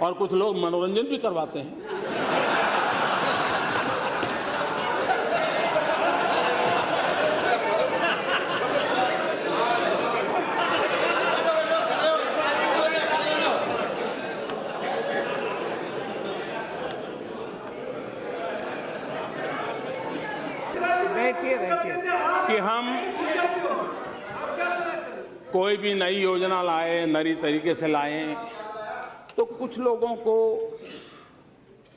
और कुछ लोग मनोरंजन भी करवाते हैं। कि हम कोई भी नई योजना लाए, नई तरीके से लाएं, तो कुछ लोगों को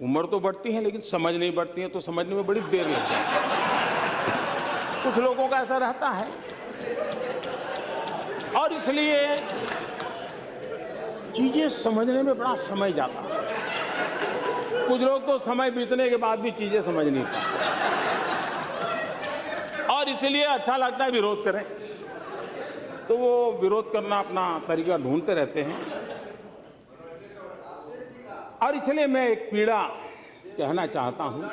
उम्र तो बढ़ती है लेकिन समझ नहीं बढ़ती है, तो समझने में बड़ी देर लग जाती है। कुछ लोगों का ऐसा रहता है और इसलिए चीजें समझने में बड़ा समय जाता है। कुछ लोग तो समय बीतने के बाद भी चीजें समझ नहीं पाते और इसलिए अच्छा लगता है विरोध करें, तो वो विरोध करना अपना तरीका ढूंढते रहते हैं। और इसलिए मैं एक पीड़ा कहना चाहता हूं।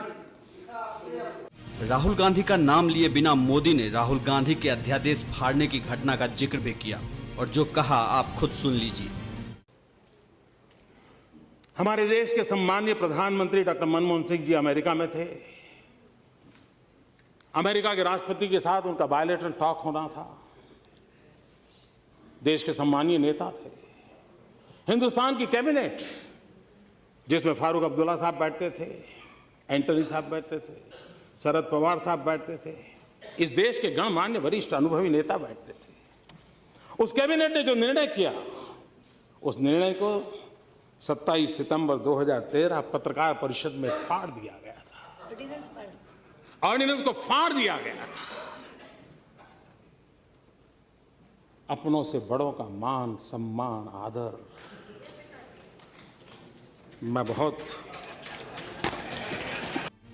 राहुल गांधी का नाम लिए बिना मोदी ने राहुल गांधी के अध्यादेश फाड़ने की घटना का जिक्र भी किया और जो कहा आप खुद सुन लीजिए। हमारे देश के सम्मानीय प्रधानमंत्री डॉक्टर मनमोहन सिंह जी अमेरिका में थे। अमेरिका के राष्ट्रपति के साथ उनका बायलैटरल टॉक होना था। देश के सम्मानीय नेता थे। हिंदुस्तान की कैबिनेट जिसमें फारूक अब्दुल्ला साहब बैठते थे, एंटनी साहब बैठते थे, शरद पवार साहब बैठते थे, इस देश के गणमान्य वरिष्ठ अनुभवी नेता बैठते थे। उस कैबिनेट ने जो निर्णय किया, उस निर्णय को 27 सितंबर 2013 पत्रकार परिषद में फाड़ दिया गया था। ऑर्डिनेंस को फाड़ दिया गया था। अपनों से बड़ों का मान, सम्मान, आदर, मैं बहुत।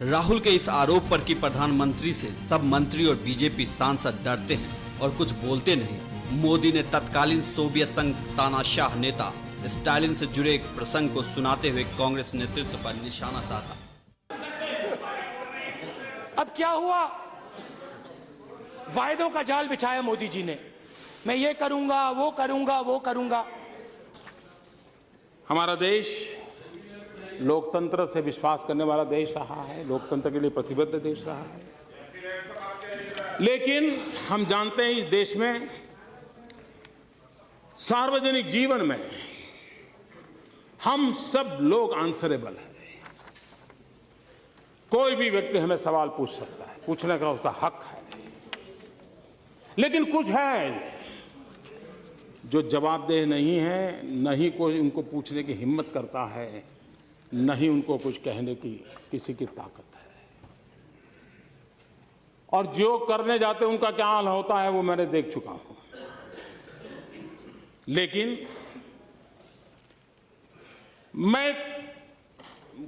राहुल के इस आरोप पर कि प्रधानमंत्री से सब मंत्री और बीजेपी सांसद डरते हैं और कुछ बोलते नहीं, मोदी ने तत्कालीन सोवियत संघ तानाशाह नेता स्टालिन से जुड़े एक प्रसंग को सुनाते हुए कांग्रेस नेतृत्व पर निशाना साधा। अब क्या हुआ? वायदों का जाल बिछाया मोदी जी ने, मैं ये करूंगा, वो करूंगा, वो करूंगा। हमारा देश लोकतंत्र से विश्वास करने वाला देश रहा है, लोकतंत्र के लिए प्रतिबद्ध देश रहा है। लेकिन हम जानते हैं इस देश में सार्वजनिक जीवन में हम सब लोग आंसरेबल हैं। कोई भी व्यक्ति हमें सवाल पूछ सकता है, पूछने का उसका हक है। लेकिन कुछ है जो जवाबदेह नहीं है, न ही कोई उनको पूछने की हिम्मत करता है, न ही उनको कुछ कहने की किसी की ताकत है। और जो करने जाते उनका क्या हाल होता है वो मैंने देख चुका हूं। लेकिन मैं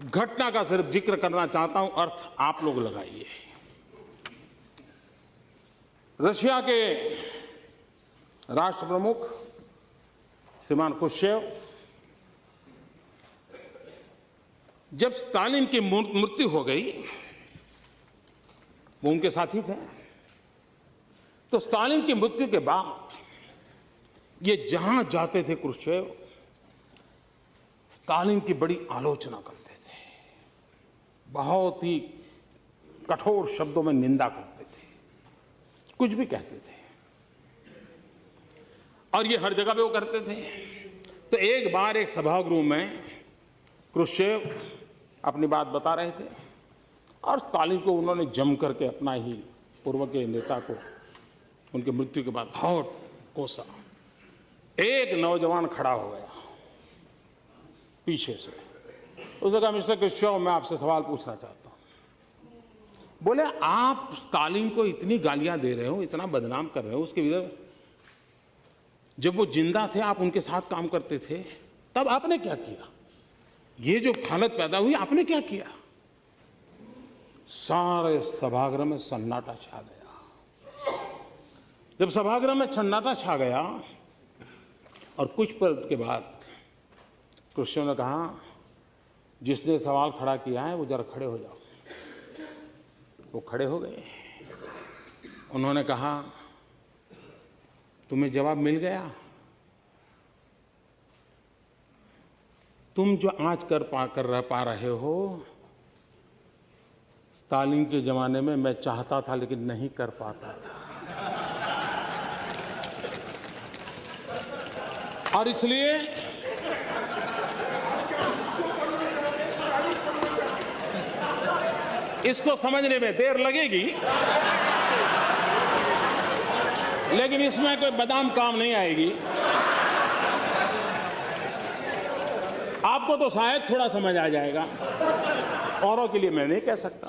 घटना का सिर्फ जिक्र करना चाहता हूं, अर्थ आप लोग लगाइए। रशिया के राष्ट्र प्रमुख श्रीमान खुर्शचेव जब स्टालिन की मृत्यु हो गई, वो उनके साथी थे, तो स्टालिन की मृत्यु के बाद ये जहां जाते थे खुर्शचेव स्टालिन की बड़ी आलोचना करते थे, बहुत ही कठोर शब्दों में निंदा करते थे, कुछ भी कहते थे और ये हर जगह पे वो करते थे। तो एक बार एक सभागृह में खुर्शचेव अपनी बात बता रहे थे और स्टालिन को उन्होंने जम करके अपना ही पूर्व के नेता को उनकी मृत्यु के बाद बहुत कोसा। एक नौजवान खड़ा हो गया पीछे से, उसने कहा, मिस्टर खुर्शचेव, मैं आपसे सवाल पूछना चाहता हूं। बोले, आप स्टालिन को इतनी गालियां दे रहे हो, इतना बदनाम कर रहे हो उसके विरुद्ध, जब वो जिंदा थे आप उनके साथ काम करते थे, तब आपने क्या किया? ये जो हालत पैदा हुई आपने क्या किया? सारे सभागृह में सन्नाटा छा गया। जब सभागृह में सन्नाटा छा गया और कुछ पल के बाद खुर्शचेव ने कहा, जिसने सवाल खड़ा किया है वो जरा खड़े हो जाओ। वो खड़े हो गए। उन्होंने कहा, तुम्हें जवाब मिल गया? तुम जो आज कर पा रहे हो, स्टालिन के जमाने में मैं चाहता था लेकिन नहीं कर पाता था। और इसलिए इसको समझने में देर लगेगी, लेकिन इसमें कोई बादाम काम नहीं आएगी। आपको तो शायद थोड़ा समझ आ जाएगा, औरों के लिए मैं नहीं कह सकता।